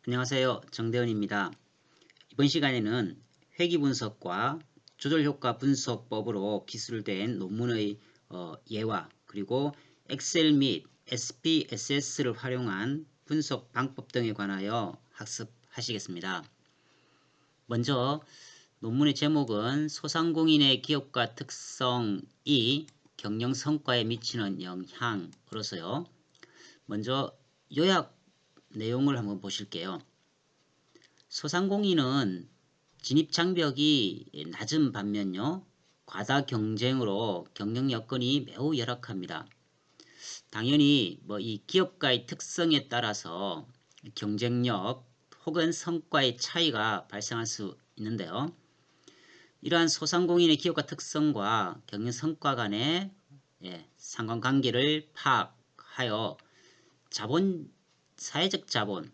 안녕하세요. 정대원입니다. 이번 시간에는 회귀분석과 조절효과 분석법으로 기술된 논문의 예와 그리고 엑셀 및 SPSS를 활용한 분석 방법 등에 관하여 학습하시겠습니다. 먼저 논문의 제목은 소상공인의 기업가 특성이 경영 성과에 미치는 영향으로서요. 먼저 요약 내용을 한번 보실게요. 소상공인은 진입장벽이 낮은 반면요. 과다 경쟁으로 경영 여건이 매우 열악합니다. 당연히 이 기업가의 특성에 따라서 경쟁력 혹은 성과의 차이가 발생할 수 있는데요. 이러한 소상공인의 기업가 특성과 경영 성과 간의 상관관계를 파악하여 사회적 자본,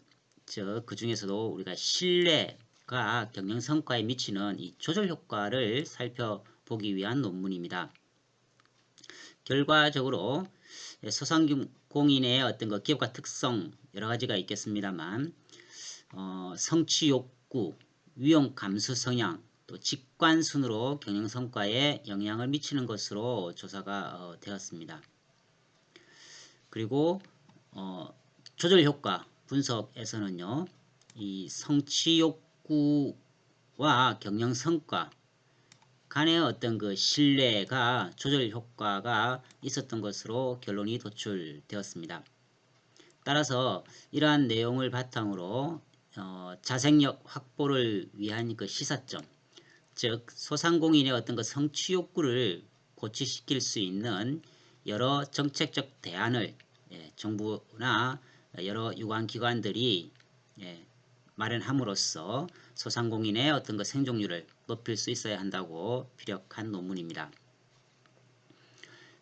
즉 그 중에서도 우리가 신뢰가 경영 성과에 미치는 이 조절 효과를 살펴보기 위한 논문입니다. 결과적으로 소상공인의 어떤 그 기업가 특성 여러 가지가 있겠습니다만 성취 욕구, 위험 감수 성향, 또 직관 순으로 경영 성과에 영향을 미치는 것으로 조사가 되었습니다. 그리고 조절 효과 분석에서는요, 이 성취 욕구와 경영 성과 간의 어떤 그 신뢰가 조절 효과가 있었던 것으로 결론이 도출되었습니다. 따라서 이러한 내용을 바탕으로 자생력 확보를 위한 그 시사점, 즉 소상공인의 어떤 그 성취 욕구를 고취시킬 수 있는 여러 정책적 대안을 정부나 여러 유관기관들이 마련함으로써 소상공인의 어떤 그 생존율을 높일 수 있어야 한다고 피력한 논문입니다.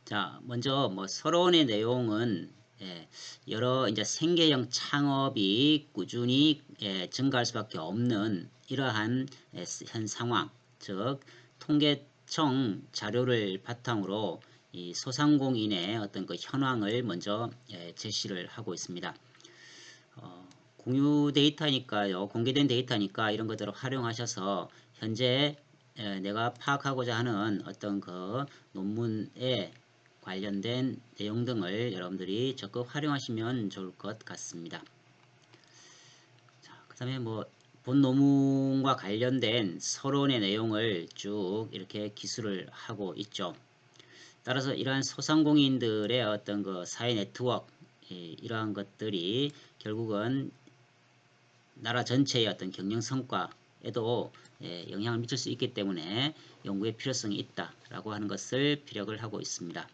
자, 먼저 서론의 내용은 여러 이제 생계형 창업이 꾸준히 증가할 수밖에 없는 이러한 현 상황, 즉 통계청 자료를 바탕으로 이 소상공인의 어떤 그 현황을 먼저 제시를 하고 있습니다. 공유 데이터니까요, 공개된 데이터니까 이런 것들을 활용하셔서 현재 내가 파악하고자 하는 어떤 그 논문에 관련된 내용 등을 여러분들이 적극 활용하시면 좋을 것 같습니다. 그 다음에 본 논문과 관련된 서론의 내용을 쭉 이렇게 기술을 하고 있죠. 따라서 이러한 소상공인들의 어떤 그 사회 네트워크, 이러한 것들이 결국은 나라 전체의 어떤 경영 성과에도 영향을 미칠 수 있기 때문에 연구의 필요성이 있다라고 하는 것을 피력을 하고 있습니다.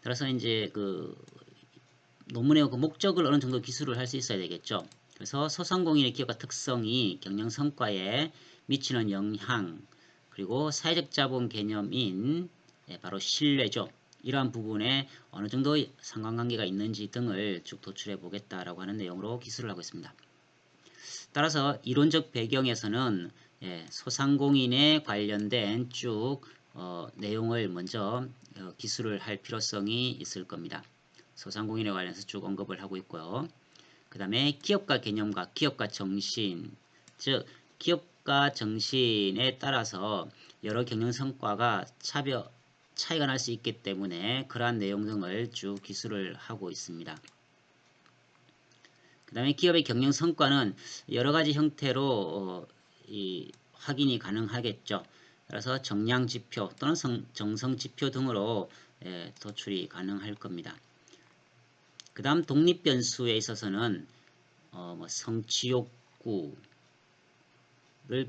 따라서 이제 그 논문의 그 목적을 어느 정도 기술을 할 수 있어야 되겠죠. 그래서 소상공인의 기업가 특성이 경영 성과에 미치는 영향, 그리고 사회적 자본 개념인 바로 신뢰죠. 이러한 부분에 어느 정도 상관관계가 있는지 등을 쭉 도출해 보겠다라고 하는 내용으로 기술을 하고 있습니다. 따라서 이론적 배경에서는 소상공인에 관련된 쭉 내용을 먼저 기술을 할 필요성이 있을 겁니다. 소상공인에 관련해서 쭉 언급을 하고 있고요. 그 다음에 기업가 개념과 기업가 정신, 즉 기업가 정신에 따라서 여러 경영 성과가 차이가 날 수 있기 때문에 그러한 내용 등을 쭉 기술을 하고 있습니다. 그 다음에 기업의 경영 성과는 여러 가지 형태로 확인이 가능하겠죠. 그래서 정량 지표 또는 정성 지표 등으로 도출이 가능할 겁니다. 그 다음 독립 변수에 있어서는 성취 욕구를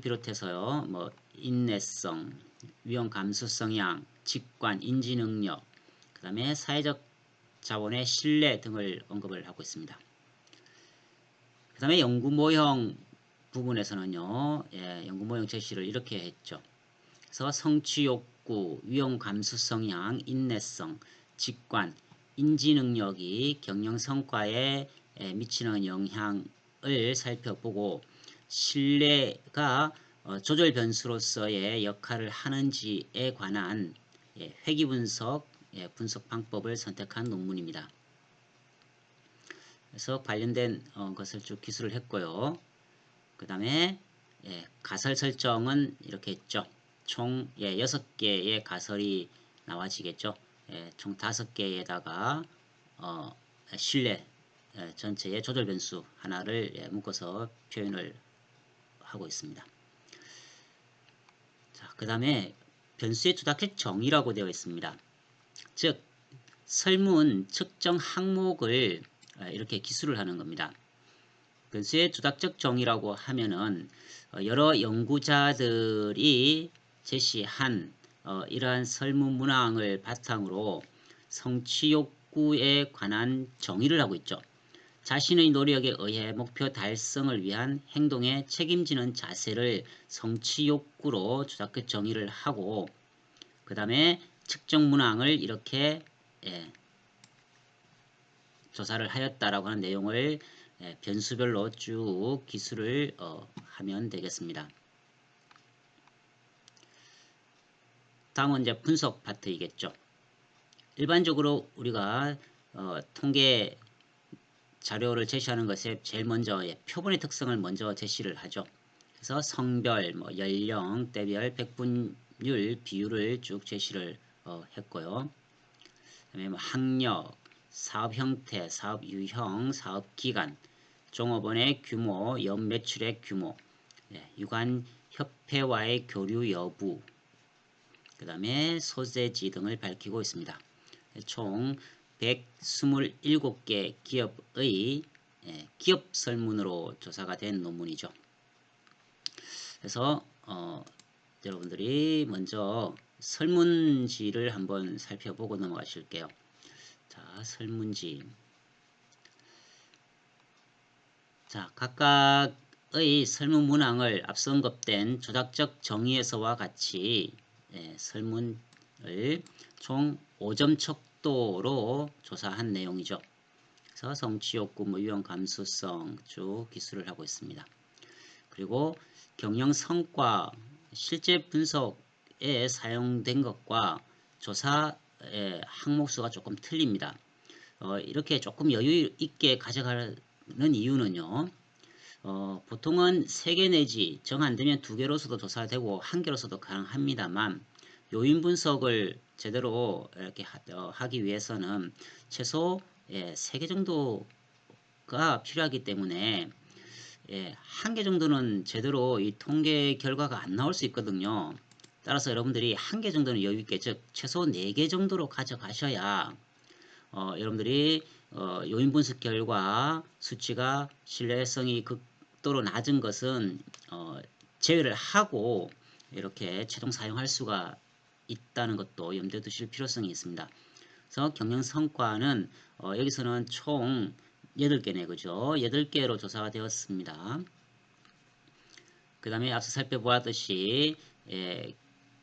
비롯해서요, 인내성, 위험 감수 성향, 직관, 인지 능력, 그 다음에 사회적 자본의 신뢰 등을 언급을 하고 있습니다. 그 다음에 연구 모형 부분에서는요, 연구 모형 제시를 이렇게 했죠. 그래서 성취 욕구, 위험 감수 성향, 인내성, 직관, 인지 능력이 경영 성과에 미치는 영향을 살펴보고 신뢰가 조절 변수로서의 역할을 하는지에 관한 회귀 분석, 분석 방법을 선택한 논문입니다. 그래서 관련된 것을 쭉 기술을 했고요. 그 다음에 가설 설정은 이렇게 했죠. 총 6개의 가설이 나와지겠죠. 총 5개에다가 실내 전체의 조절 변수 하나를 묶어서 표현을 하고 있습니다. 자, 그 다음에 변수의 조작적 정의라고 되어 있습니다. 즉 설문 측정 항목을 이렇게 기술을 하는 겁니다. 변수의 조작적 정의라고 하면은 여러 연구자들이 제시한 이러한 설문 문항을 바탕으로 성취 욕구에 관한 정의를 하고 있죠. 자신의 노력에 의해 목표 달성을 위한 행동에 책임지는 자세를 성취 욕구로 조작적 정의를 하고 그 다음에 측정 문항을 이렇게 조사를 하였다라고 하는 내용을 변수별로 쭉 기술을 하면 되겠습니다. 다음은 이제 분석 파트이겠죠. 일반적으로 우리가 통계 자료를 제시하는 것에 제일 먼저 표본의 특성을 먼저 제시를 하죠. 그래서 성별, 연령, 때별, 백분율, 비율을 쭉 제시를 했고요. 그다음에 학력, 사업 형태, 사업 유형, 사업 기간, 종업원의 규모, 연 매출액 규모, 유관 협회와의 교류 여부, 그 다음에 소재지 등을 밝히고 있습니다. 총 127개 기업의 기업 설문으로 조사가 된 논문이죠. 그래서 여러분들이 먼저 설문지를 한번 살펴보고 넘어가실게요. 자, 설문지. 자, 각각의 설문 문항을 앞서 언급된 조작적 정의에서와 같이 설문을 총 5점 척도로 조사한 내용이죠. 그래서 성취 욕구, 유형 감수성 쭉 기술을 하고 있습니다. 그리고 경영 성과, 실제 분석에 사용된 것과 조사 항목 수가 조금 틀립니다. 이렇게 조금 여유 있게 가져가는 이유는요. 보통은 3개 내지 정 안되면 2개로서도 조사되고 1개로서도 가능합니다만 요인 분석을 제대로 이렇게 하기 위해서는 최소 3개 정도가 필요하기 때문에 1개 정도는 제대로 이 통계 결과가 안 나올 수 있거든요. 따라서 여러분들이 1개 정도는 여유 있게, 즉 최소 4개 정도로 가져가셔야 여러분들이 요인 분석 결과 수치가 신뢰성이 극도로 낮은 것은 제외를 하고 이렇게 최종 사용할 수가 있다는 것도 염두에 두실 필요성이 있습니다. 그래서 경영 성과는 여기서는 총 8개네, 그죠? 8개로 조사가 되었습니다. 그 다음에 앞서 살펴보았듯이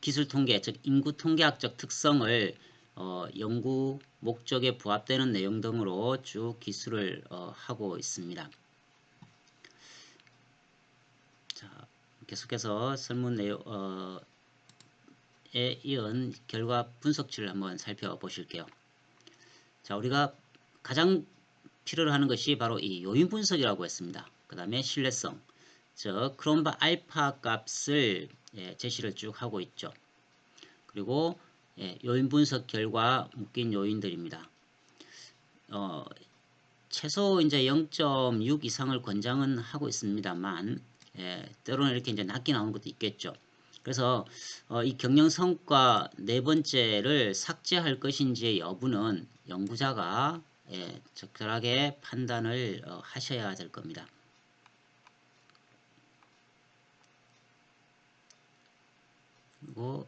기술 통계, 즉 인구 통계학적 특성을 연구 목적에 부합되는 내용 등으로 쭉 기술을 하고 있습니다. 자, 계속해서 설문 내용에 이은 결과 분석치를 한번 살펴보실게요. 자, 우리가 가장 필요로 하는 것이 바로 이 요인 분석이라고 했습니다. 그 다음에 신뢰성, 즉 크롬바 알파 값을 제시를 쭉 하고 있죠. 그리고 요인 분석 결과 묶인 요인들입니다. 최소 이제 0.6 이상을 권장은 하고 있습니다만 때로는 이렇게 이제 낮게 나오는 것도 있겠죠. 그래서 이 경영 성과 4번째를 삭제할 것인지의 여부는 연구자가 적절하게 판단을 하셔야 될 겁니다. 그리고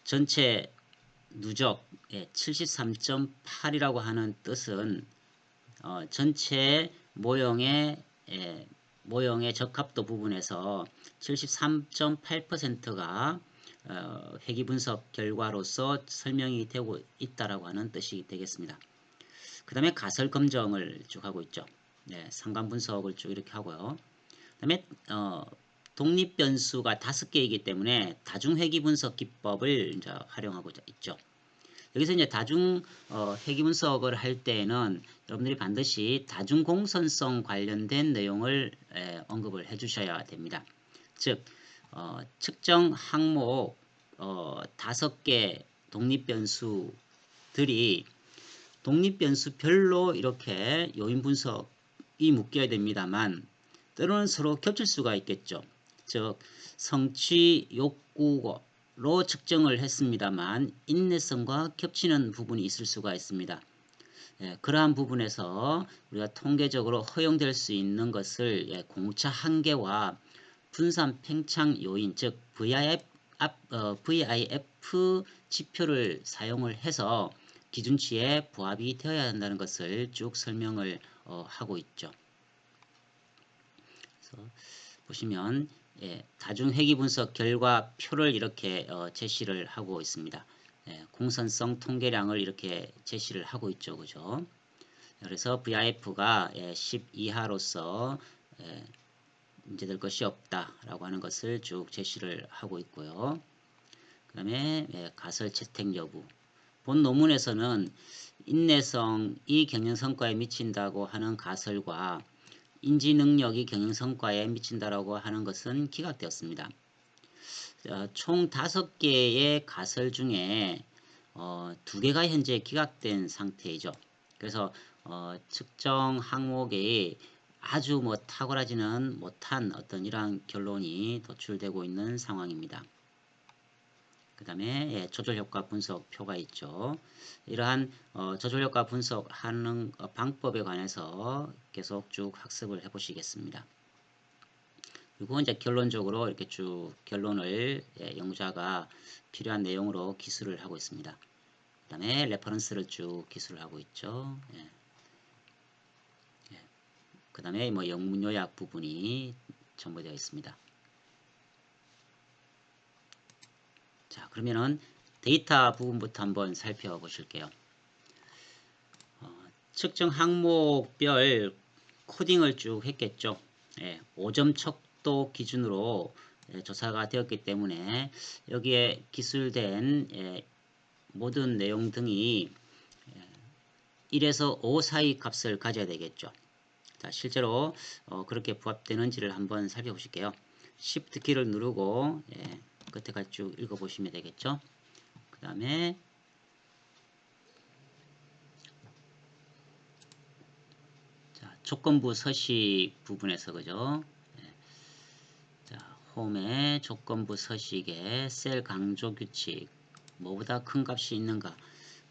전체 누적 73.8이라고 하는 뜻은 전체 모형의 적합도 부분에서 73.8%가 회귀 분석 결과로서 설명이 되고 있다라고 하는 뜻이 되겠습니다. 그 다음에 가설 검정을 쭉 하고 있죠. 상관 분석을 쭉 이렇게 하고요. 그 다음에 독립 변수가 5개이기 때문에 다중 회귀 분석 기법을 이제 활용하고 있죠. 여기서 이제 다중 회귀 분석을 할 때에는 여러분들이 반드시 다중 공선성 관련된 내용을 언급을 해 주셔야 됩니다. 즉 측정 항목 5개 독립변수들이 독립변수별로 이렇게 요인 분석이 묶여야 됩니다만 때로는 서로 겹칠 수가 있겠죠. 즉 성취 욕구로 측정을 했습니다만 인내성과 겹치는 부분이 있을 수가 있습니다. 그러한 부분에서 우리가 통계적으로 허용될 수 있는 것을 공차 한계와 분산 팽창 요인 즉 VIF 지표를 사용을 해서 기준치에 부합이 되어야 한다는 것을 쭉 설명을 하고 있죠. 그래서 보시면 다중회귀 분석 결과표를 이렇게 제시를 하고 있습니다. 공선성 통계량을 이렇게 제시를 하고 있죠. 그죠? 그래서 VIF가 10 이하로서 문제될 것이 없다라고 하는 것을 쭉 제시를 하고 있고요. 그 다음에 가설 채택 여부. 본 논문에서는 인내성이 경영성과에 미친다고 하는 가설과 인지능력이 경영성과에 미친다라고 하는 것은 기각되었습니다. 총 5개의 가설 중에 2개가 현재 기각된 상태이죠. 그래서 측정 항목에 아주 탁월하지는 못한 어떤 이러한 결론이 도출되고 있는 상황입니다. 그 다음에 조절효과 분석표가 있죠. 이러한 조절효과 분석하는 방법에 관해서 계속 쭉 학습을 해 보시겠습니다. 그리고 이제 결론적으로 이렇게 쭉 결론을 연구자가 필요한 내용으로 기술을 하고 있습니다. 그 다음에 레퍼런스를 쭉 기술을 하고 있죠. 그 다음에 영문 요약 부분이 첨부되어 있습니다. 자, 그러면은 데이터 부분부터 한번 살펴보실게요. 측정 항목별 코딩을 쭉 했겠죠. 5점 척도 기준으로 조사가 되었기 때문에 여기에 기술된 모든 내용 등이 1에서 5 사이 값을 가져야 되겠죠. 자, 실제로 그렇게 부합되는지를 한번 살펴보실게요. Shift 키를 누르고 끝에까지 쭉 읽어보시면 되겠죠. 그 다음에 조건부 서식 부분에서 그죠. 자, 홈의 조건부 서식에 셀 강조 규칙 뭐보다 큰 값이 있는가.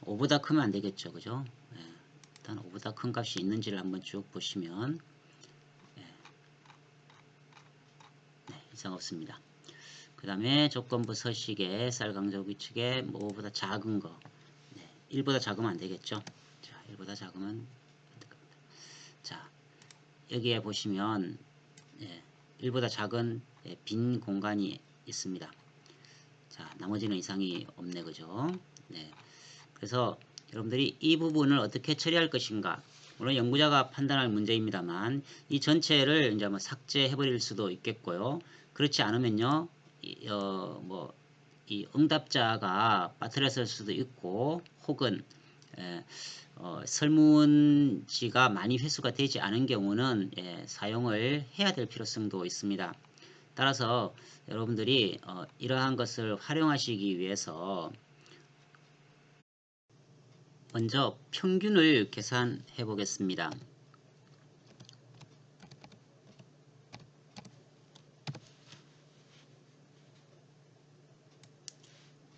5보다 크면 안 되겠죠. 그죠. 일단 5보다 큰 값이 있는지를 한번 쭉 보시면 이상 없습니다. 그 다음에 조건부 서식에 셀 강조 규칙에 뭐보다 작은 거 1보다 작으면 안 되겠죠. 자, 1보다 작으면 안 될 겁니다. 자, 여기에 보시면 1보다 작은 빈 공간이 있습니다. 자, 나머지는 이상이 없네. 그죠? 네. 그래서 여러분들이 이 부분을 어떻게 처리할 것인가. 물론 연구자가 판단할 문제입니다만 이 전체를 이제 삭제해 버릴 수도 있겠고요. 그렇지 않으면요. 이 응답자가 빠뜨렸을 수도 있고 혹은 설문지가 많이 회수가 되지 않은 경우는 사용을 해야 될 필요성도 있습니다. 따라서 여러분들이 이러한 것을 활용하시기 위해서 먼저 평균을 계산해 보겠습니다.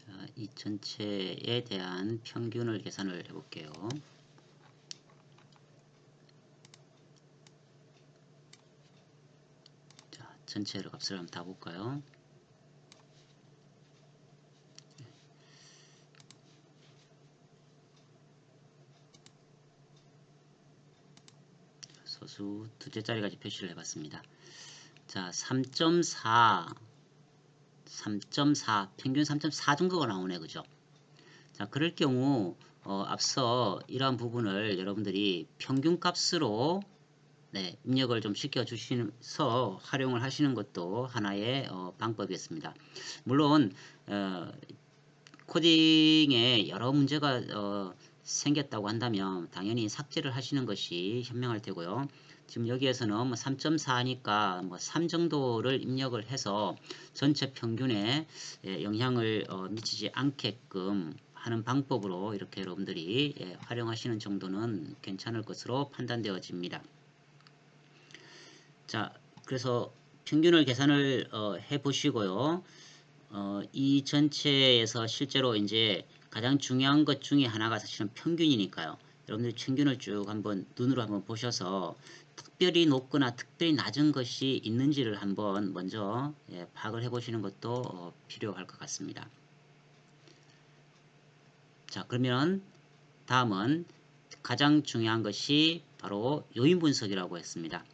자, 이 전체에 대한 평균을 계산을 해 볼게요. 자, 전체를 값을 한번 다 볼까요? 소수 두째 자리까지 표시를 해봤습니다. 자, 3.4 평균 3.4 정도가 나오네. 그죠? 자, 그럴 경우 앞서 이러한 부분을 여러분들이 평균 값으로 입력을 좀 시켜 주셔서 활용을 하시는 것도 하나의 방법이었습니다. 물론 코딩에 여러 문제가 생겼다고 한다면 당연히 삭제를 하시는 것이 현명할 테고요. 지금 여기에서는 뭐 3.4니까 뭐 3 정도를 입력을 해서 전체 평균에 영향을 미치지 않게끔 하는 방법으로 이렇게 여러분들이 활용하시는 정도는 괜찮을 것으로 판단되어집니다. 자, 그래서 평균을 계산을 해 보시고요. 이 전체에서 실제로 이제 가장 중요한 것 중에 하나가 사실은 평균이니까요. 여러분들이 평균을 쭉 한번 눈으로 한번 보셔서 특별히 높거나 특별히 낮은 것이 있는지를 한번 먼저 파악을 해 보시는 것도 필요할 것 같습니다. 자, 그러면 다음은 가장 중요한 것이 바로 요인 분석이라고 했습니다.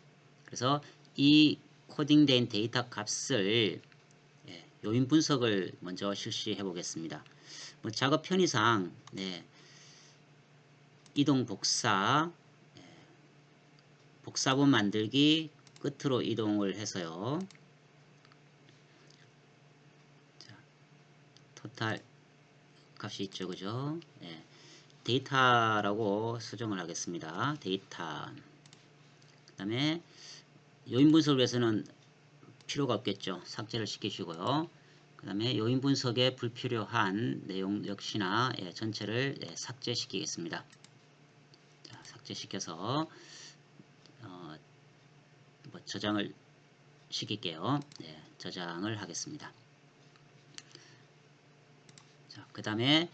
그래서 이 코딩된 데이터 값을 요인 분석을 먼저 실시해 보겠습니다. 뭐 작업 편의상 이동 복사, 복사본 만들기 끝으로 이동을 해서요. 자, 토탈 값이 있죠, 그죠? 데이터라고 수정을 하겠습니다. 데이터. 그 다음에 요인 분석을 위해서는 필요가 없겠죠. 삭제를 시키시고요. 그 다음에 요인 분석에 불필요한 내용 역시나 전체를 삭제시키겠습니다. 자, 삭제시켜서 뭐 저장을 시킬게요. 저장을 하겠습니다. 자, 그 다음에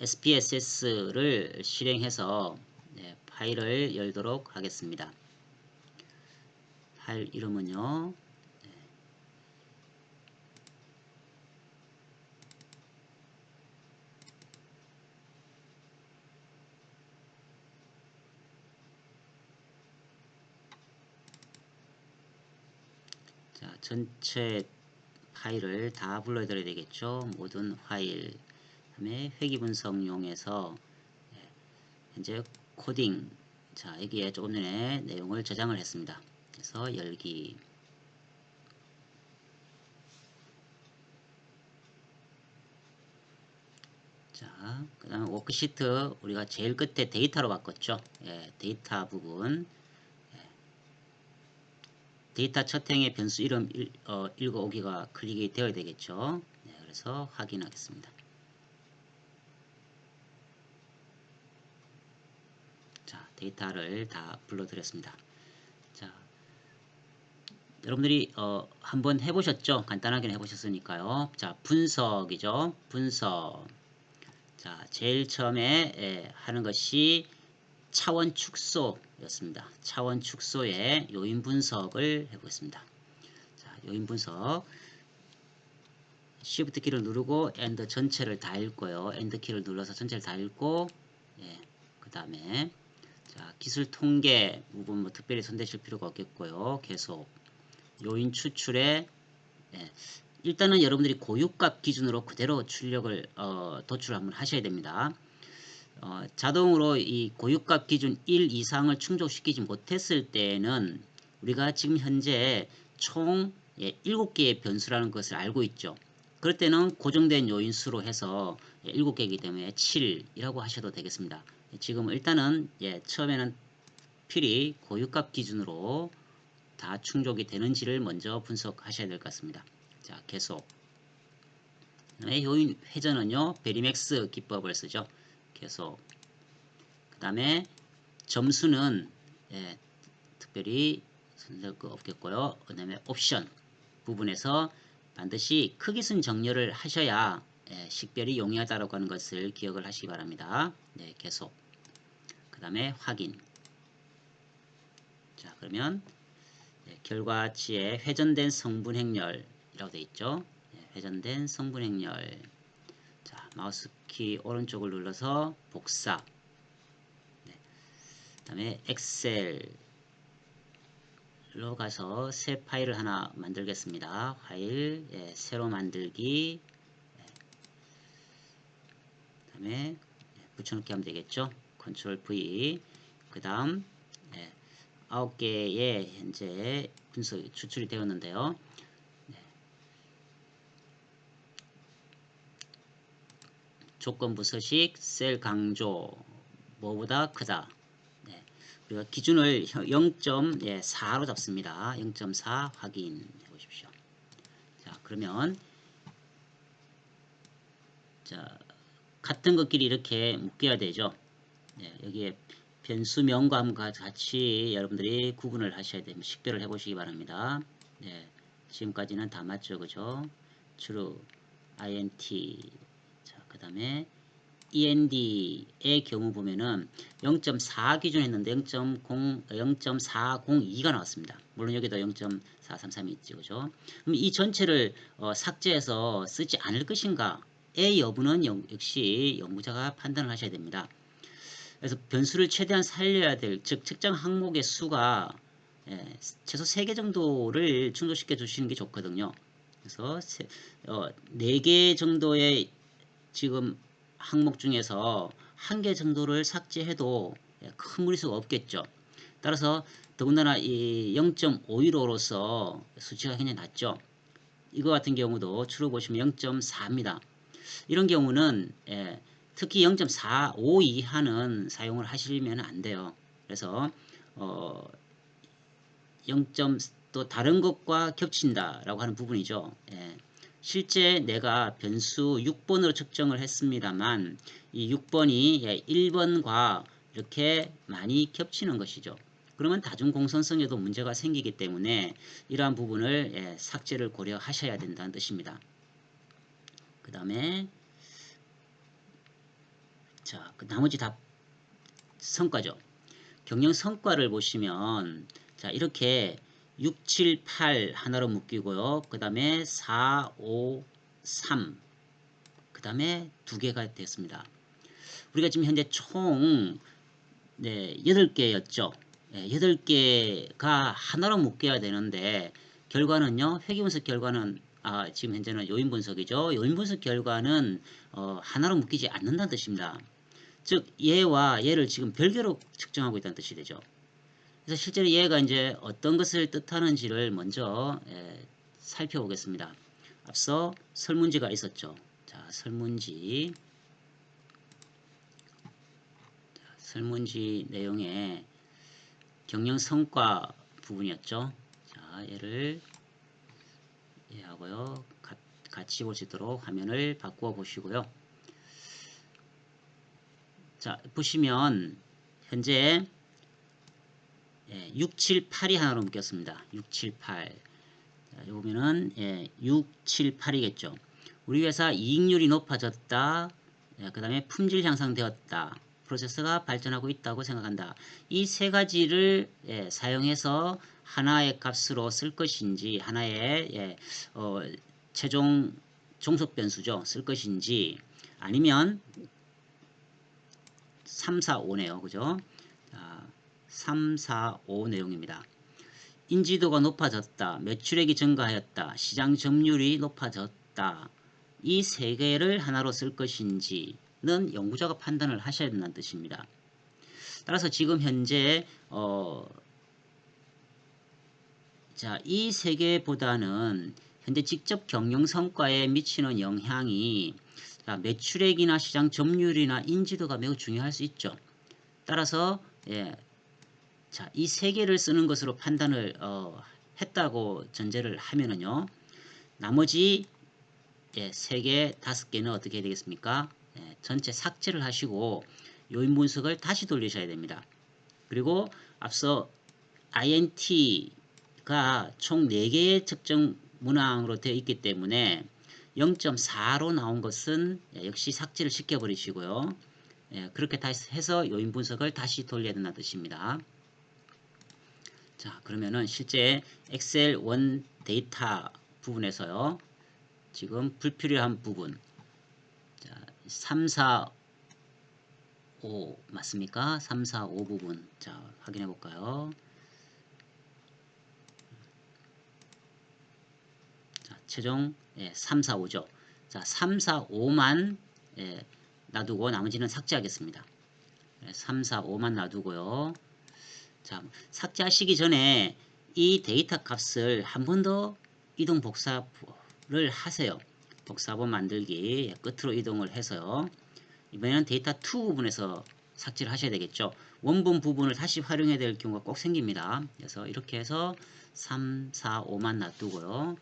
SPSS를 실행해서 파일을 열도록 하겠습니다. 파일 이름은요. 자, 전체 파일을 다 불러드려야 되겠죠. 모든 파일. 그다음에 회귀분석용에서 현재 코딩. 자, 여기에 조금 전에 내용을 저장을 했습니다. 그래서 열기. 자, 그 다음에 워크시트 우리가 제일 끝에 데이터로 바꿨죠. 데이터 부분. 데이터 첫 행의 변수 이름 읽어오기가 클릭이 되어야 되겠죠. 그래서 확인하겠습니다. 자, 데이터를 다 불러드렸습니다. 자, 여러분들이 한번 해보셨죠? 간단하게 해보셨으니까요. 자, 분석이죠. 분석. 자, 제일 처음에 하는 것이 차원 축소였습니다. 차원 축소의 요인 분석을 해보겠습니다. 자, 요인 분석. Shift 키를 누르고 엔드 전체를 다 읽고요. 엔드 키를 눌러서 전체를 다 읽고, 그 다음에 자, 기술 통계 부분 뭐 특별히 손대실 필요가 없겠고요. 계속 요인 추출에 일단은 여러분들이 고유값 기준으로 그대로 출력을 도출을 한번 하셔야 됩니다. 자동으로 이 고유값 기준 1 이상을 충족시키지 못했을 때는 우리가 지금 현재 총 7개의 변수라는 것을 알고 있죠. 그럴 때는 고정된 요인 수로 해서 7개이기 때문에 7이라고 하셔도 되겠습니다. 지금 일단은 처음에는 필히 고유값 기준으로 다 충족이 되는지를 먼저 분석하셔야 될 것 같습니다. 자, 계속. 요인 회전은요, 베리맥스 기법을 쓰죠. 계속. 그 다음에 점수는 특별히 손댈 거 없겠고요. 그 다음에 옵션 부분에서 반드시 크기순 정렬을 하셔야 식별이 용이하다고 하는 것을 기억을 하시기 바랍니다. 계속. 그 다음에 확인. 자, 그러면 결과치에 회전된 성분 행렬이라고 되어 있죠. 회전된 성분 행렬. 자, 마우스키 오른쪽을 눌러서 복사. 그 다음에 엑셀로 가서 새 파일을 하나 만들겠습니다. 파일 새로 만들기. 그 다음에 붙여넣기 하면 되겠죠. 컨트롤 V. 그 다음 9개의 현재 분석이 추출이 되었는데요. 조건부 서식, 셀 강조, 뭐보다 크다. 네. 우리가 기준을 0.4로 잡습니다. 0.4 확인해 보십시오. 자, 그러면 자, 같은 것끼리 이렇게 묶여야 되죠. 네, 여기에 변수명과 같이 여러분들이 구분을 하셔야 됩니다. 식별을 해보시기 바랍니다. 네, 지금까지는 다 맞죠, 그죠? true, int, 자, 그 다음에 end의 경우 보면은 0.4 기준 했는데 0.402가 나왔습니다. 물론 여기도 0.433이 있죠, 그죠? 그럼 이 전체를 삭제해서 쓰지 않을 것인가의 여부는 역시 연구자가 판단을 하셔야 됩니다. 그래서 변수를 최대한 살려야 될, 즉 측정 항목의 수가 최소 3개 정도를 충족시켜 주시는 게 좋거든요. 그래서 4개 정도의 지금 항목 중에서 1개 정도를 삭제해도 큰 무리수가 없겠죠. 따라서 더군다나 이 0.515로서 수치가 굉장히 낮죠. 이거 같은 경우도 추로 보시면 0.4입니다. 이런 경우는 특히 0.45 이하는 사용을 하시면 안 돼요. 그래서 0. 또 다른 것과 겹친다라고 하는 부분이죠. 실제 내가 변수 6번으로 측정을 했습니다만 이 6번이 1번과 이렇게 많이 겹치는 것이죠. 그러면 다중공선성에도 문제가 생기기 때문에 이러한 부분을 삭제를 고려하셔야 된다는 뜻입니다. 그 다음에 자, 그 나머지 다 성과죠. 경영 성과를 보시면 자, 이렇게 6, 7, 8 하나로 묶이고요. 그 다음에 4, 5, 3 그 다음에 2개가 됐습니다. 우리가 지금 현재 총 8개였죠. 8개가 하나로 묶여야 되는데 결과는요. 회계분석 결과는 지금 현재는 요인분석이죠. 요인분석 결과는 하나로 묶이지 않는다는 뜻입니다. 즉 얘와 얘를 지금 별개로 측정하고 있다는 뜻이 되죠. 그래서 실제로 얘가 이제 어떤 것을 뜻하는지를 먼저 살펴보겠습니다. 앞서 설문지가 있었죠. 자, 설문지 내용에 경영 성과 부분이었죠. 자, 얘를 얘하고요. 같이 볼 수 있도록 화면을 바꾸어 보시고요. 자, 보시면 현재 6, 7, 8이 하나로 묶였습니다. 6, 7, 8. 자, 여기 보면은 6, 7, 8이겠죠. 우리 회사 이익률이 높아졌다. 그 다음에 품질 향상되었다. 프로세스가 발전하고 있다고 생각한다. 이 세 가지를 사용해서 하나의 값으로 쓸 것인지 하나의 최종 종속 변수죠. 쓸 것인지 아니면 3, 4, 5네요. 그죠? 3, 4, 5 내용입니다. 인지도가 높아졌다. 매출액이 증가하였다. 시장 점유율이 높아졌다. 이 세 개를 하나로 쓸 것인지는 연구자가 판단을 하셔야 된다는 뜻입니다. 따라서 지금 현재 이 세 개보다는 현재 직접 경영 성과에 미치는 영향이 매출액이나 시장 점유율이나 인지도가 매우 중요할 수 있죠. 따라서 이 세 개를 쓰는 것으로 판단을 했다고 전제를 하면은요. 나머지 3개, 5개는 어떻게 해야 되겠습니까? 전체 삭제를 하시고 요인 분석을 다시 돌리셔야 됩니다. 그리고 앞서 INT가 총 4개의 측정 문항으로 되어 있기 때문에 0.4로 나온 것은 역시 삭제를 시켜버리시고요. 그렇게 다시 해서 요인 분석을 다시 돌려야 된다는 뜻입니다. 자, 그러면은 실제 엑셀 원 데이터 부분에서요. 지금 불필요한 부분. 자, 3, 4, 5 맞습니까? 3, 4, 5 부분. 자, 확인해 볼까요? 자, 최종 3, 4, 5죠. 자, 3, 4, 5만 놔두고 나머지는 삭제하겠습니다. 3, 4, 5만 놔두고요. 자, 삭제하시기 전에 이 데이터 값을 한 번 더 이동 복사를 하세요. 복사본 만들기 끝으로 이동을 해서요. 이번에는 데이터 2 부분에서 삭제를 하셔야 되겠죠. 원본 부분을 다시 활용해야 될 경우가 꼭 생깁니다. 그래서 이렇게 해서 3, 4, 5만 놔두고요.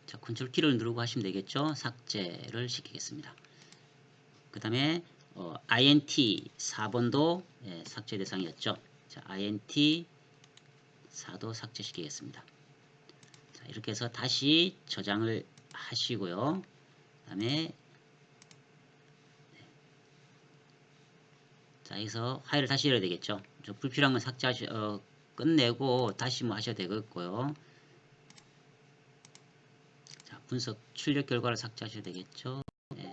자, 컨트롤 키를 누르고 하시면 되겠죠. 삭제를 시키겠습니다. 그 다음에 INT 4번도 삭제 대상이었죠. 자, INT 4도 삭제시키겠습니다. 자, 이렇게 해서 다시 저장을 하시고요. 그 다음에 자, 여기서 파일을 다시 열어야 되겠죠. 불필요한 건 끝내고 다시 뭐 하셔도 되겠고요. 자, 분석 출력 결과를 삭제하셔도 되겠죠. 네,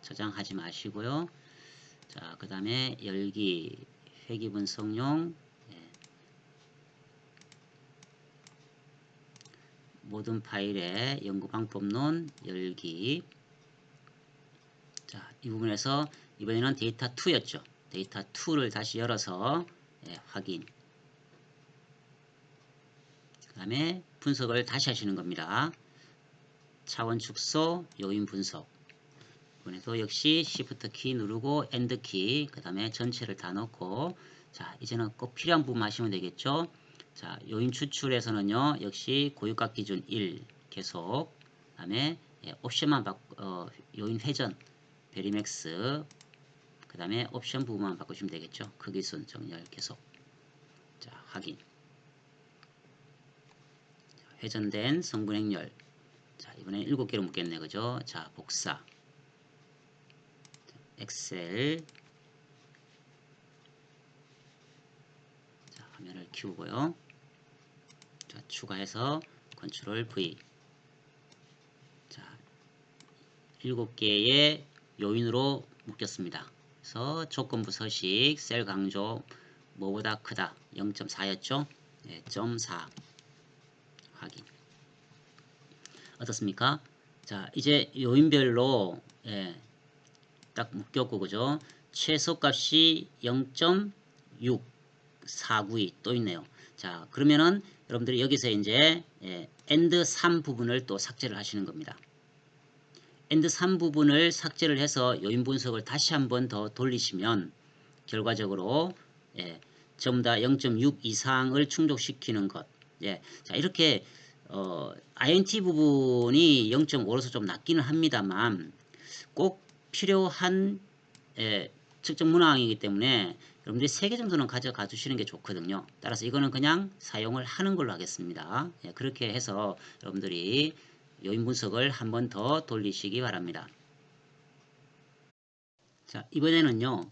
저장하지 마시고요. 자, 그 다음에 열기 회기 분석용 모든 파일의 연구 방법론 열기. 자, 이 부분에서 이번에는 데이터 2였죠. 데이터 2를 다시 열어서 확인. 그 다음에 분석을 다시 하시는 겁니다. 차원 축소, 요인 분석. 이번에도 역시 Shift 키 누르고 End 키, 그 다음에 전체를 다 넣고, 자, 이제는 꼭 필요한 부분 하시면 되겠죠. 자, 요인 추출에서는요, 역시 고유가 기준 1 계속, 그 다음에 옵션만 요인 회전, 베리맥스, 그 다음에 옵션 부분만 바꾸시면 되겠죠. 크기순 정렬 계속. 자, 확인. 회전된 성분 행렬. 자, 이번엔 7개로 묶겠네, 그죠? 자, 복사. 엑셀. 자, 화면을 키우고요. 자, 추가해서 컨트롤 V. 자, 7개의 요인으로 묶였습니다. 그래서 조건부 서식, 셀 강조, 뭐보다 크다. 0.4였죠? 네, 0.4. 확인. 어떻습니까? 자, 이제 요인별로 딱 묶였고, 그죠? 최소값이 0.6492 또 있네요. 자, 그러면은 여러분들이 여기서 이제 AND 3 부분을 또 삭제를 하시는 겁니다. AND 3 부분을 삭제를 해서 요인 분석을 다시 한번 더 돌리시면 결과적으로 전부 다 0.6 이상을 충족시키는 것. 자, 이렇게 INT 부분이 0.5로서 좀 낮기는 합니다만 꼭 필요한 측정 문항이기 때문에 여러분들이 3개 정도는 가져가 주시는 게 좋거든요. 따라서 이거는 그냥 사용을 하는 걸로 하겠습니다. 그렇게 해서 여러분들이 요인 분석을 한 번 더 돌리시기 바랍니다. 자, 이번에는요.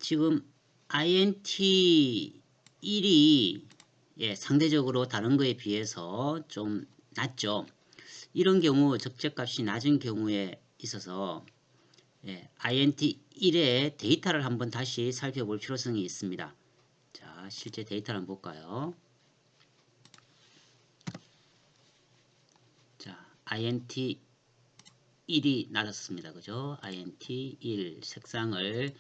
지금 INT 1이 상대적으로 다른 거에 비해서 좀 낮죠. 이런 경우 적재값이 낮은 경우에 있어서 INT 1의 데이터를 한번 다시 살펴볼 필요성이 있습니다. 자, 실제 데이터를 한번 볼까요? 자, INT 1이 낮았습니다. 그죠? INT 1 색상을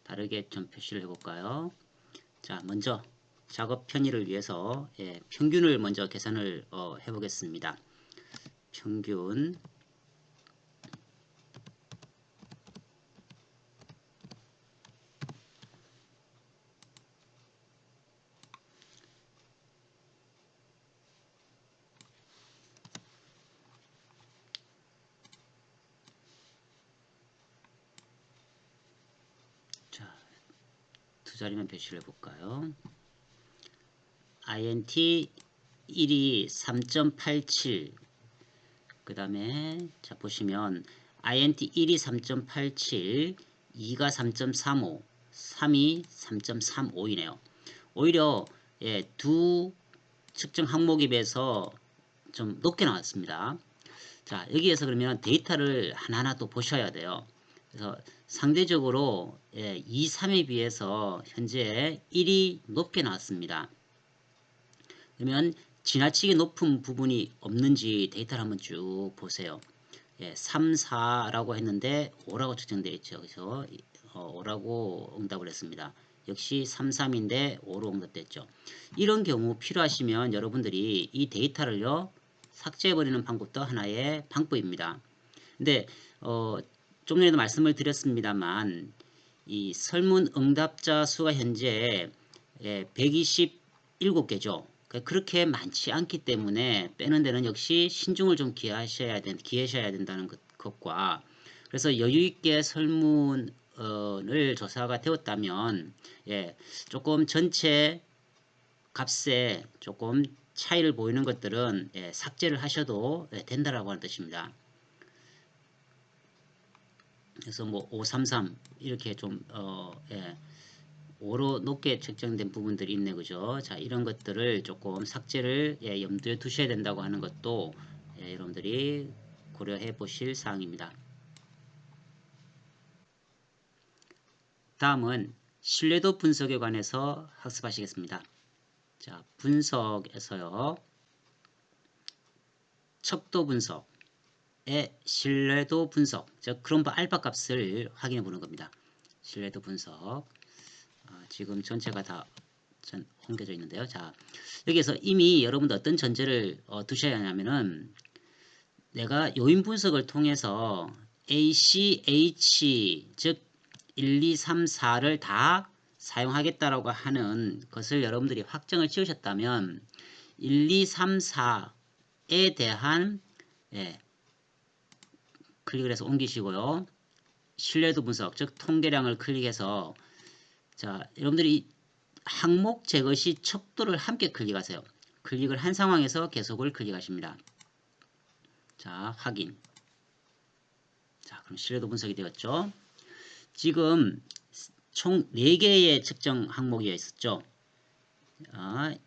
다르게 좀 표시를 해볼까요? 자, 먼저 작업 편의를 위해서 평균을 먼저 계산을 해보겠습니다. 평균 자, 두 자리만 표시를 해볼까요? INT 1이 3.87 그 다음에 자 보시면 INT 1이 3.87 2가 3.35 3이 3.35이네요. 오히려 두 측정 항목에 비해서 좀 높게 나왔습니다. 자, 여기에서 그러면 데이터를 하나하나 또 보셔야 돼요. 그래서 상대적으로 2, 3에 비해서 현재 1이 높게 나왔습니다. 그러면 지나치게 높은 부분이 없는지 데이터를 한번 쭉 보세요. 3, 4라고 했는데 5라고 측정되어 있죠. 그래서 5라고 응답을 했습니다. 역시 3, 3인데 5로 응답됐죠. 이런 경우 필요하시면 여러분들이 이 데이터를요 삭제해버리는 방법도 하나의 방법입니다. 근데 좀 전에도 말씀을 드렸습니다만 이 설문 응답자 수가 현재 127개죠. 그렇게 많지 않기 때문에 빼는 데는 역시 신중을 좀 기하셔야 된다는 것과, 그래서 여유있게 설문을 조사가 되었다면 조금 전체 값에 조금 차이를 보이는 것들은 삭제를 하셔도 된다라고 하는 뜻입니다. 그래서 뭐 533 이렇게 좀 5로 높게 책정된 부분들이 있네, 그죠? 자, 이런 것들을 조금 삭제를 염두에 두셔야 된다고 하는 것도 여러분들이 고려해 보실 사항입니다. 다음은 신뢰도 분석에 관해서 학습하시겠습니다. 자, 분석에서요, 척도 분석의 신뢰도 분석, 즉 크롬바 알파 값을 확인해 보는 겁니다. 신뢰도 분석. 지금 전체가 다 옮겨져 있는데요. 자, 여기에서 이미 여러분들 어떤 전제를 두셔야 하냐면은, 내가 요인 분석을 통해서 ACH, 즉 1, 2, 3, 4를 다 사용하겠다라고 하는 것을 여러분들이 확정을 지으셨다면 1, 2, 3, 4에 대한 클릭을 해서 옮기시고요. 신뢰도 분석, 즉 통계량을 클릭해서, 자, 여러분들이 항목 제거 시 척도를 함께 클릭하세요. 클릭을 한 상황에서 계속을 클릭하십니다. 자, 확인. 자, 그럼 신뢰도 분석이 되었죠. 지금 총 4개의 측정 항목이 있었죠.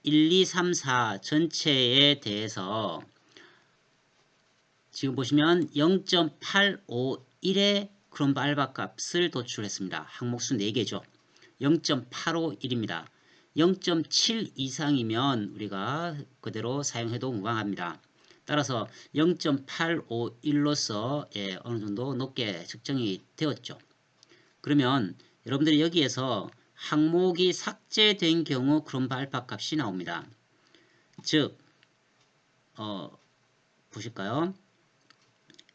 1, 2, 3, 4 전체에 대해서 지금 보시면 0.851의 크롬바 알바 값을 도출했습니다. 항목수 4개죠. 0.851입니다. 0.7 이상이면 우리가 그대로 사용해도 무방합니다. 따라서 0.851로서 어느 정도 높게 측정이 되었죠. 그러면 여러분들이 여기에서 항목이 삭제된 경우 크롬바 알파 값이 나옵니다. 즉 보실까요?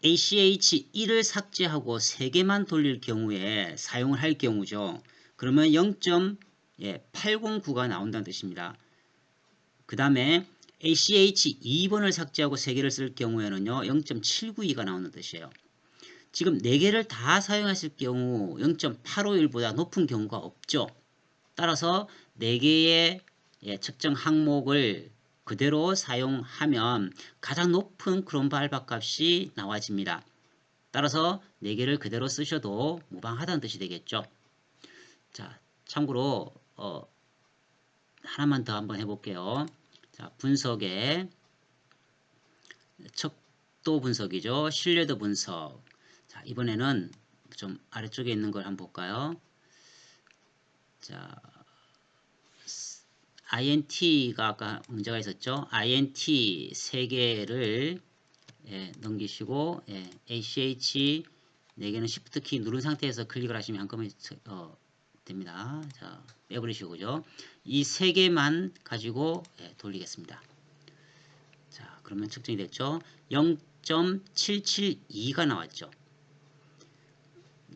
ACH1을 삭제하고 3개만 돌릴 경우에 사용을 할 경우죠. 그러면 0.809가 나온다는 뜻입니다. 그 다음에 ACH2번을 삭제하고 3개를 쓸 경우에는요 0.792가 나오는 뜻이에요. 지금 4개를 다 사용하실 경우 0.851보다 높은 경우가 없죠. 따라서 4개의 측정 항목을 그대로 사용하면 가장 높은 크롬바 알바 값이 나와집니다. 따라서 4개를 그대로 쓰셔도 무방하다는 뜻이 되겠죠. 자, 참고로 하나만 더 한번 해볼게요. 자, 분석의 척도 분석이죠. 신뢰도 분석. 자, 이번에는 좀 아래쪽에 있는 걸 한번 볼까요? 자, INT가 아까 문제가 있었죠. INT 3개를 넘기시고 ACH 4개는 Shift 키 누른 상태에서 클릭을 하시면 한꺼번에 됩니다. 자, 빼버리시고, 그죠? 이 3개만 가지고 돌리겠습니다. 자, 그러면 측정이 됐죠. 0.772가 나왔죠.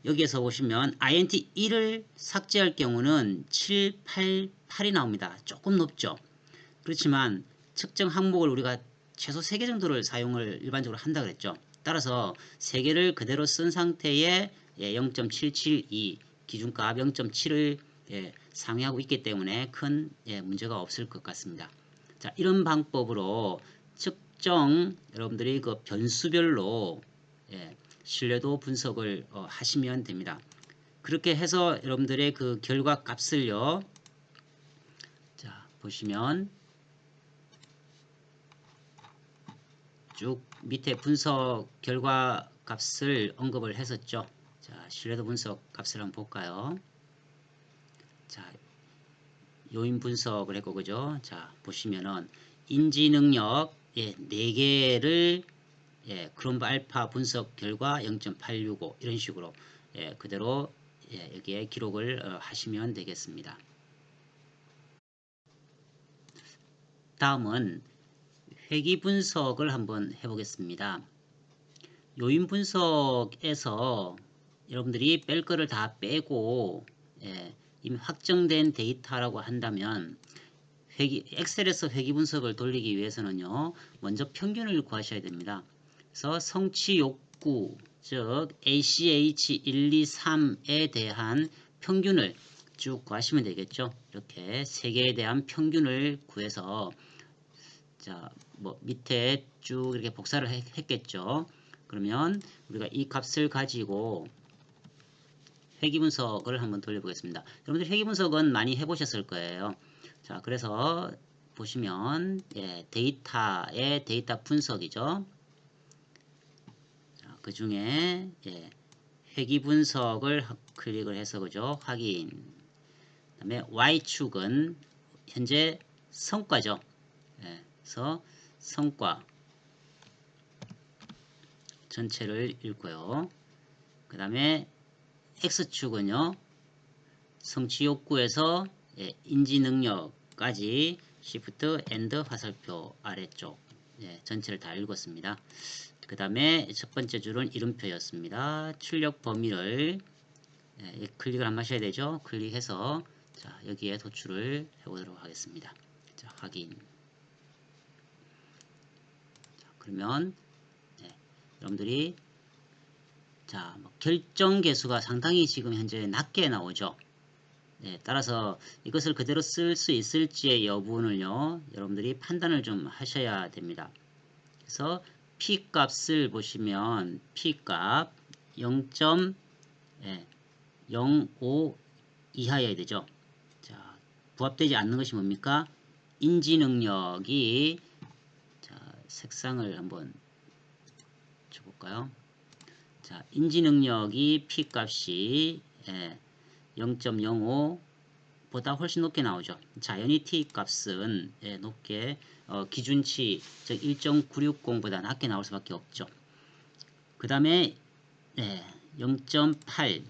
여기에서 보시면 INT 1을 삭제할 경우는 788이 나옵니다. 조금 높죠. 그렇지만 측정 항목을 우리가 최소 3개 정도를 사용을 일반적으로 한다 그랬죠. 따라서 3개를 그대로 쓴 상태에 0.772 기준값 0.7을 상회하고 있기 때문에 큰 문제가 없을 것 같습니다. 자, 이런 방법으로 측정 여러분들이 그 변수별로 신뢰도 분석을 하시면 됩니다. 그렇게 해서 여러분들의 그 결과 값을요, 자, 보시면 쭉 밑에 분석 결과 값을 언급을 했었죠. 자, 신뢰도 분석 값을 한번 볼까요? 자, 요인 분석을 했고, 그죠? 자, 보시면은 인지 능력 4개를 크롬바 알파 분석 결과 0.865 이런 식으로 그대로 여기에 기록을 하시면 되겠습니다. 다음은 회귀 분석을 한번 해보겠습니다. 요인 분석에서 여러분들이 뺄 거를 다 빼고 이미 확정된 데이터라고 한다면 엑셀에서 회귀 분석을 돌리기 위해서는요, 먼저 평균을 구하셔야 됩니다. 그래서 성취 욕구, 즉 ACH123에 대한 평균을 쭉 구하시면 되겠죠. 이렇게 세 개에 대한 평균을 구해서 자, 뭐 밑에 쭉 이렇게 복사를 했겠죠. 그러면 우리가 이 값을 가지고 회귀 분석을 한번 돌려보겠습니다. 여러분들 회귀 분석은 많이 해보셨을 거예요. 자, 그래서 보시면 데이터의 데이터 분석이죠. 그 중에 회귀 분석을 클릭을 해서 그죠, 확인. 그다음에 Y축은 현재 성과죠. 그래서 성과 전체를 읽고요. 그 다음에 X축은요, 성취 욕구에서 인지 능력까지 Shift and 화살표 아래쪽 전체를 다 읽었습니다. 그 다음에 첫 번째 줄은 이름표였습니다. 출력 범위를 클릭을 한번 하셔야 되죠. 클릭해서 자, 여기에 도출을 해보도록 하겠습니다. 자, 확인. 자, 그러면 여러분들이 자, 결정 개수가 상당히 지금 현재 낮게 나오죠. 따라서 이것을 그대로 쓸 수 있을지의 여부는요, 여러분들이 판단을 좀 하셔야 됩니다. 그래서 P 값을 보시면 P 값 0.05 이하여야 되죠. 자, 부합되지 않는 것이 뭡니까? 인지 능력이, 자, 색상을 한번 줘볼까요? 자, 인지 능력이 P 값이 0.05 보다 훨씬 높게 나오죠. 자연히 T 값은 높게 기준치 즉 1.960보다 낮게 나올 수밖에 없죠. 그 다음에 0.8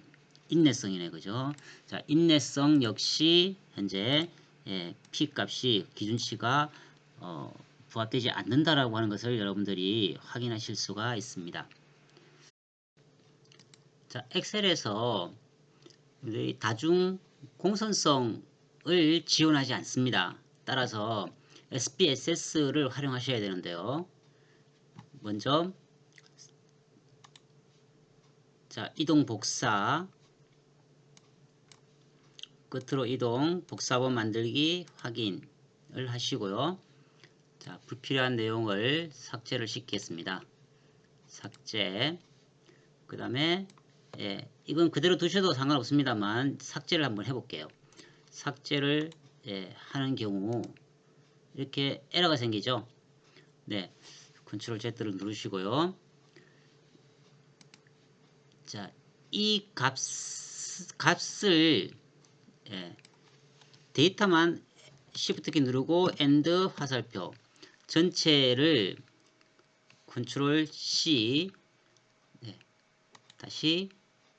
인내성이네, 그죠? 자, 인내성 역시 현재 P 값이 기준치가 부합되지 않는다라고 하는 것을 여러분들이 확인하실 수가 있습니다. 자, 엑셀에서 다중 공선성을 지원하지 않습니다. 따라서 SPSS를 활용하셔야 되는데요. 먼저 자, 이동 복사, 끝으로 이동, 복사본 만들기, 확인을 하시고요. 자, 불필요한 내용을 삭제를 시키겠습니다. 삭제. 그 다음에 이건 그대로 두셔도 상관없습니다만 삭제를 한번 해볼게요. 삭제를 하는 경우 이렇게 에러가 생기죠. 네, 컨트롤 Z를 누르시고요. 자, 이 값을 데이터만 Shift 키 누르고 AND 화살표 전체를 컨트롤 C 다시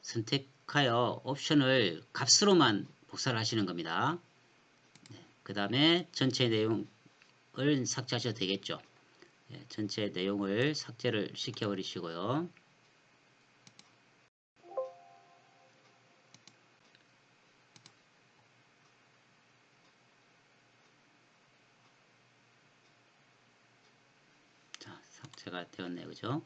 선택하여 옵션을 값으로만 복사를 하시는 겁니다. 그 다음에 전체 내용을 삭제하셔도 되겠죠. 전체 내용을 삭제를 시켜 버리시고요. 자, 삭제가 되었네요, 그죠?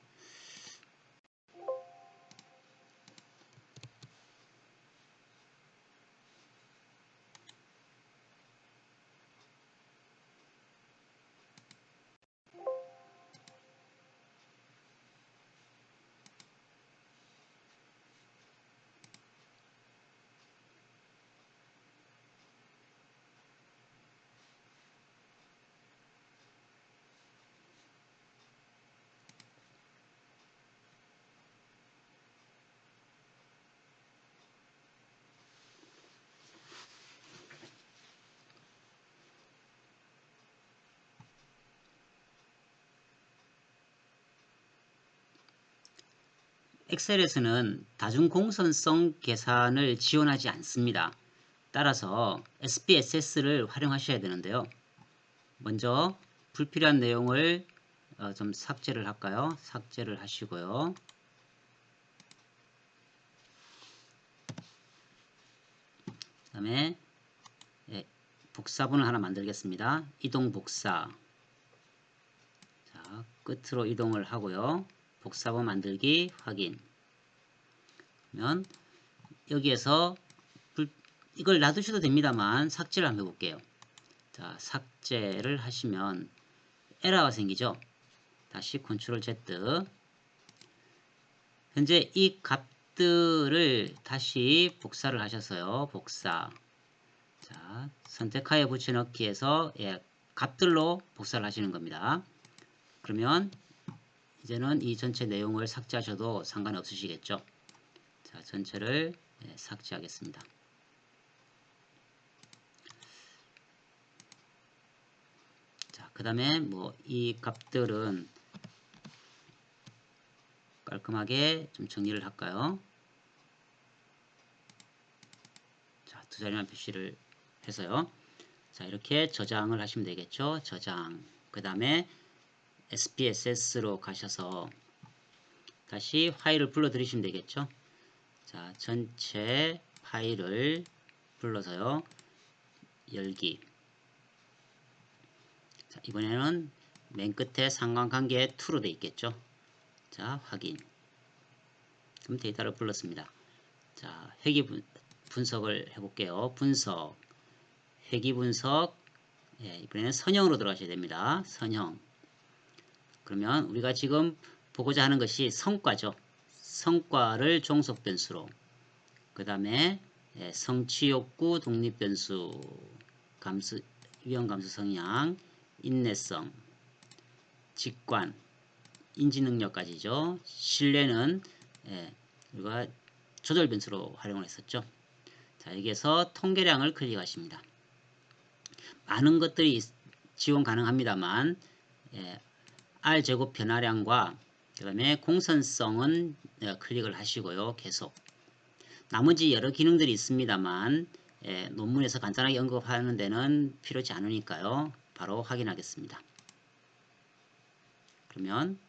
엑셀에서는 다중공선성 계산을 지원하지 않습니다. 따라서 SPSS를 활용하셔야 되는데요. 먼저 불필요한 내용을 좀 삭제를 할까요? 삭제를 하시고요. 그 다음에 복사본을 하나 만들겠습니다. 이동 복사. 자, 끝으로 이동을 하고요. 복사본 만들기 확인. 그러면 여기에서 이걸 놔두셔도 됩니다만 삭제를 한번 해볼게요. 자, 삭제를 하시면 에러가 생기죠. 다시 Ctrl Z. 현재 이 값들을 다시 복사를 하셔서요. 복사. 자, 선택하여 붙여넣기에서 값들로 복사를 하시는 겁니다. 그러면 이제는 이 전체 내용을 삭제하셔도 상관없으시겠죠. 자, 전체를 삭제하겠습니다. 자, 그 다음에 뭐 이 값들은 깔끔하게 좀 정리를 할까요? 자, 두 자리만 표시를 해서요. 자, 이렇게 저장을 하시면 되겠죠. 저장. 그 다음에 SPSS로 가셔서 다시 파일을 불러 들이시면 되겠죠. 자, 전체 파일을 불러서요. 열기. 자, 이번에는 맨 끝에 상관관계 2로 되어 있겠죠. 자, 확인. 그럼 데이터를 불렀습니다. 자, 회귀 분석을 해볼게요. 분석. 회귀 분석. 이번에는 선형으로 들어가셔야 됩니다. 선형. 그러면 우리가 지금 보고자 하는 것이 성과죠. 성과를 종속 변수로. 그 다음에 성취욕구 독립변수, 감수, 위험감수 성향, 인내성, 직관, 인지능력까지죠. 신뢰는 우리가 조절 변수로 활용을 했었죠. 자, 여기에서 통계량을 클릭하십니다. 많은 것들이 지원 가능합니다만 R제곱 변화량과 그 다음에 공선성은 클릭을 하시고요. 계속. 나머지 여러 기능들이 있습니다만 논문에서 간단하게 언급하는 데는 필요치 않으니까요. 바로 확인하겠습니다. 그러면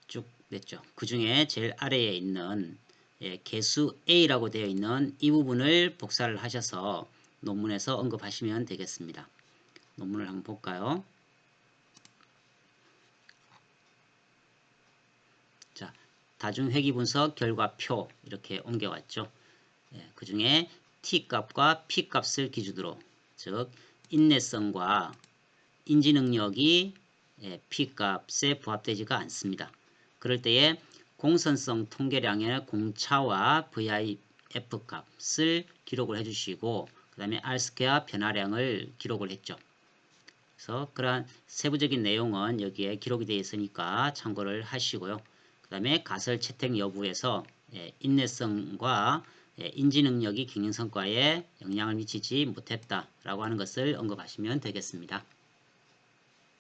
쭉 됐죠. 그 중에 제일 아래에 있는 개수 A라고 되어 있는 이 부분을 복사를 하셔서 논문에서 언급하시면 되겠습니다. 논문을 한번 볼까요? 자, 다중회귀분석 결과표 이렇게 옮겨왔죠. 그 중에 T값과 P값을 기준으로, 즉 인내성과 인지능력이 P값에 부합되지가 않습니다. 그럴 때에 공선성 통계량의 공차와 VIF 값을 기록을 해주시고 그 다음에 R스퀘어 변화량을 기록을 했죠. 그래서 그러한 세부적인 내용은 여기에 기록이 되어 있으니까 참고를 하시고요. 그 다음에 가설 채택 여부에서 인내성과 인지능력이 경영성과에 영향을 미치지 못했다라고 하는 것을 언급하시면 되겠습니다.